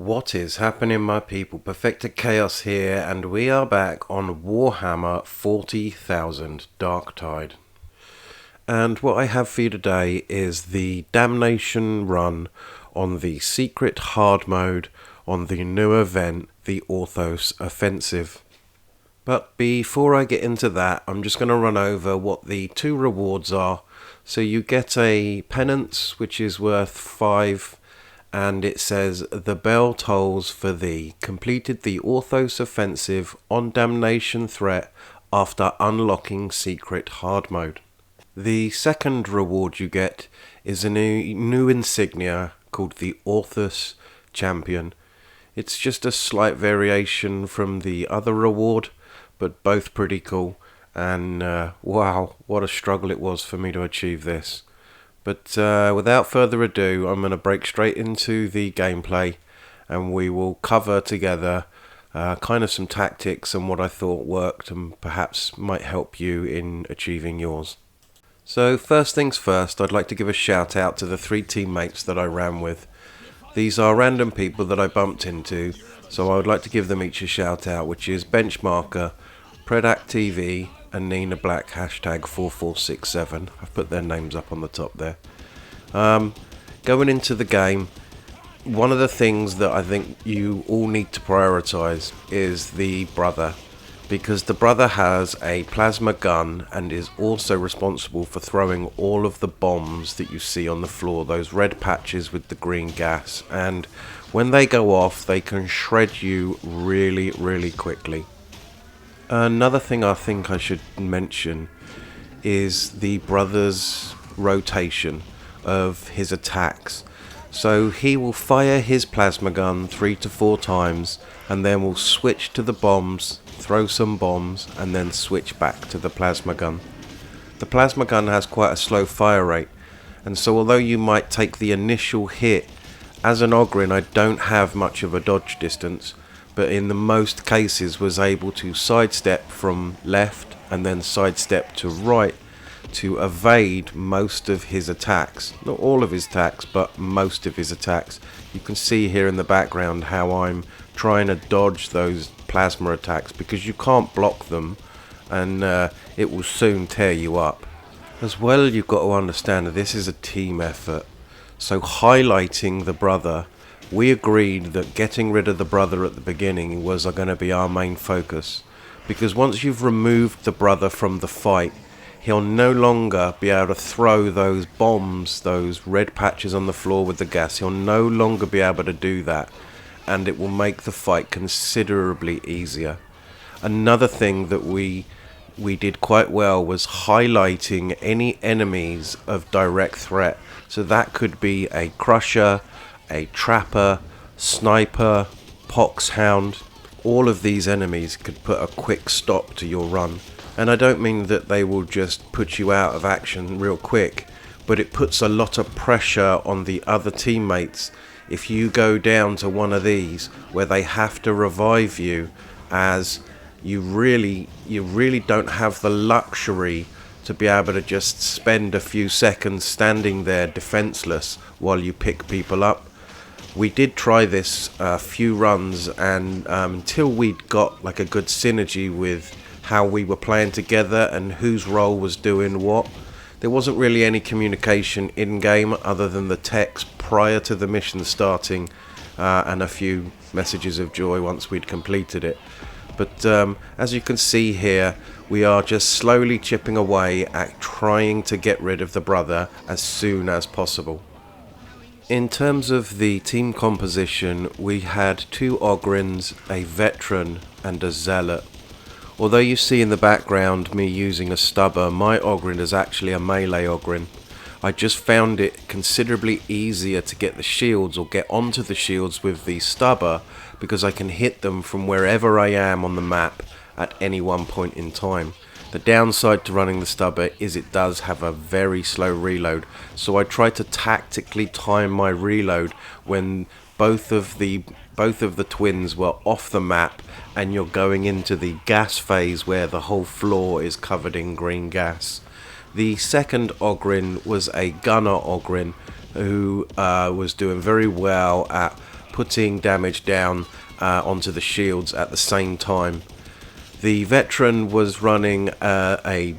What is happening, my people? Perfected Chaos here, and we are back on Warhammer 40,000 Darktide. And what I have for you today is the Damnation run on the secret hard mode on the new event, the Orthus Offensive. But before I get into that, I'm just going to run over what the two rewards are. So you get a penance, which is worth 5, and it says, the bell tolls for thee, completed the Orthus Offensive on Damnation threat after unlocking secret hard mode. The second reward you get is a new insignia called the Orthus Champion. It's just a slight variation from the other reward, but both pretty cool, and wow, what a struggle it was for me to achieve this. But without further ado, I'm going to break straight into the gameplay, and we will cover together kind of some tactics and what I thought worked and perhaps might help you in achieving yours. So first things first, I'd like to give a shout out to the 3 teammates that I ran with. These are random people that I bumped into, so I would like to give them each a shout out, which is Benchmarker, Predac TV, and Nina Black, hashtag 4467. I've put their names up on the top there. Going into the game, one of the things that I think you all need to prioritize is the brother, because the brother has a plasma gun and is also responsible for throwing all of the bombs that you see on the floor, those red patches with the green gas, and when they go off they can shred you really quickly. Another thing I think I should mention is the brother's rotation of his attacks. So he will fire his plasma gun 3 to 4 times and then will switch to the bombs, throw some bombs, and then switch back to the plasma gun. The plasma gun has quite a slow fire rate, and so although you might take the initial hit, as an Ogryn I don't have much of a dodge distance, but in the most cases was able to sidestep from left and then sidestep to right to evade most of his attacks. Not all of his attacks, but most of his attacks. You can see here in the background how I'm trying to dodge those plasma attacks, because you can't block them and it will soon tear you up. As well, you've got to understand that this is a team effort, so highlighting the brother, we agreed that getting rid of the brother at the beginning was going to be our main focus, because once you've removed the brother from the fight, he'll no longer be able to throw those bombs, those red patches on the floor with the gas. He'll no longer be able to do that, and it will make the fight considerably easier. Another thing that we did quite well was highlighting any enemies of direct threat. So that could be a crusher, a trapper, sniper, poxhound. All of these enemies could put a quick stop to your run. And I don't mean that they will just put you out of action real quick, but it puts a lot of pressure on the other teammates if you go down to one of these where they have to revive you, as you really don't have the luxury to be able to just spend a few seconds standing there defenseless while you pick people up. We did try this a few runs, and until we'd got like a good synergy with how we were playing together and whose role was doing what, there wasn't really any communication in game other than the text prior to the mission starting and a few messages of joy once we'd completed it. But as you can see here, we are just slowly chipping away at trying to get rid of the brother as soon as possible. In terms of the team composition, we had 2 Ogryns, a veteran and a zealot. Although you see in the background me using a stubber, my Ogryn is actually a melee Ogryn. I just found it considerably easier to get the shields or get onto the shields with the stubber, because I can hit them from wherever I am on the map at any one point in time. The downside to running the stubber is it does have a very slow reload, so I try to tactically time my reload when both of the twins were off the map and you're going into the gas phase where the whole floor is covered in green gas. The second Ogryn was a gunner Ogryn who was doing very well at putting damage down onto the shields at the same time. The veteran was running a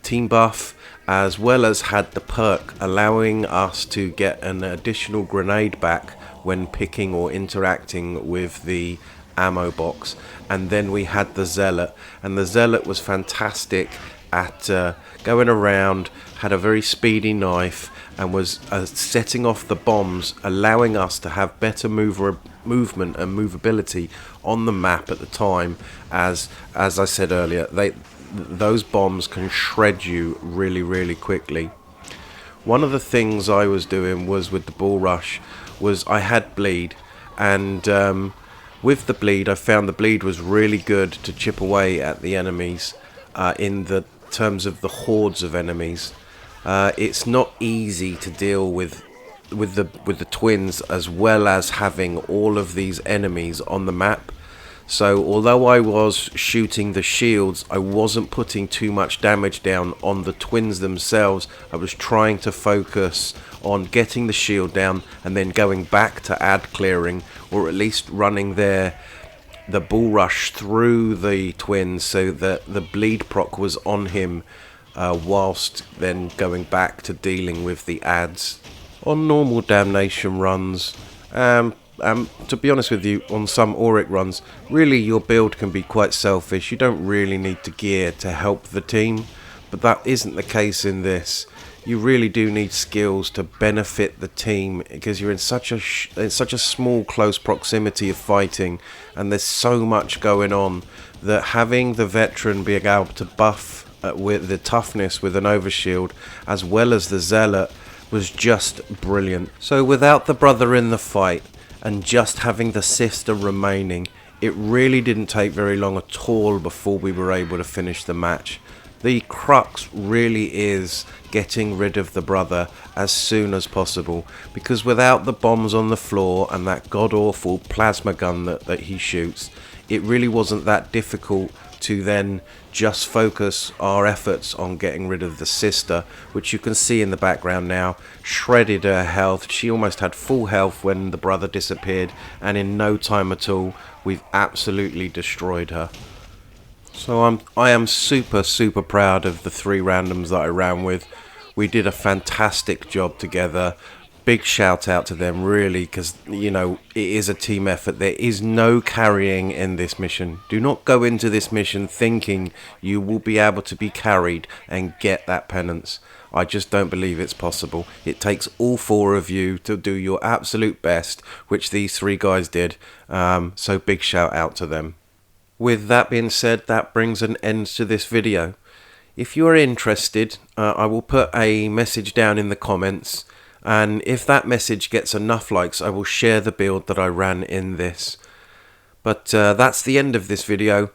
team buff, as well as had the perk allowing us to get an additional grenade back when picking or interacting with the ammo box. And then we had the zealot, and the zealot was fantastic at going around, had a very speedy knife, and was setting off the bombs, allowing us to have better movement and movability on the map at the time. As I said earlier, those bombs can shred you really quickly. One of the things I was doing was with the bull rush was I had bleed, and with the bleed I found the bleed was really good to chip away at the enemies in the terms of the hordes of enemies. It's not easy to deal with the twins, as well as having all of these enemies on the map. So although I was shooting the shields, I wasn't putting too much damage down on the twins themselves. I was trying to focus on getting the shield down and then going back to ad clearing, or at least running the bull rush through the twins so that the bleed proc was on him, whilst then going back to dealing with the ads. On normal Damnation runs, to be honest with you, on some Auric runs, really your build can be quite selfish. You don't really need to gear to help the team, but that isn't the case in this. You really do need skills to benefit the team, because you're in such a small close proximity of fighting, and there's so much going on that having the veteran being able to buff with the toughness with an overshield, as well as the zealot, was just brilliant. So without the brother in the fight, and just having the sister remaining, it really didn't take very long at all before we were able to finish the match. The crux really is getting rid of the brother as soon as possible, because without the bombs on the floor and that god-awful plasma gun that he shoots, it really wasn't that difficult to then just focus our efforts on getting rid of the sister, which you can see in the background now, shredded her health. She almost had full health when the brother disappeared, and in no time at all we've absolutely destroyed her. So I am super proud of the 3 randoms that I ran with. We did a fantastic job together. Big shout out to them, really, because, you know, it is a team effort. There is no carrying in this mission. Do not go into this mission thinking you will be able to be carried and get that penance. I just don't believe it's possible. It takes all 4 of you to do your absolute best, which these 3 guys did. So big shout out to them. With that being said, that brings an end to this video. If you are interested, I will put a message down in the comments, and if that message gets enough likes, I will share the build that I ran in this. But that's the end of this video.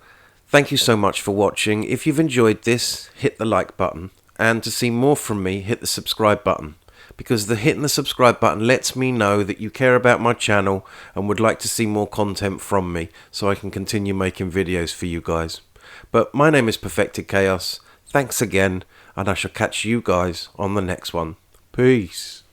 Thank you so much for watching. If you've enjoyed this, hit the like button, and to see more from me, hit the subscribe button, because hitting the subscribe button lets me know that you care about my channel and would like to see more content from me, so I can continue making videos for you guys. But my name is Perfected Chaos. Thanks again, and I shall catch you guys on the next one. Peace.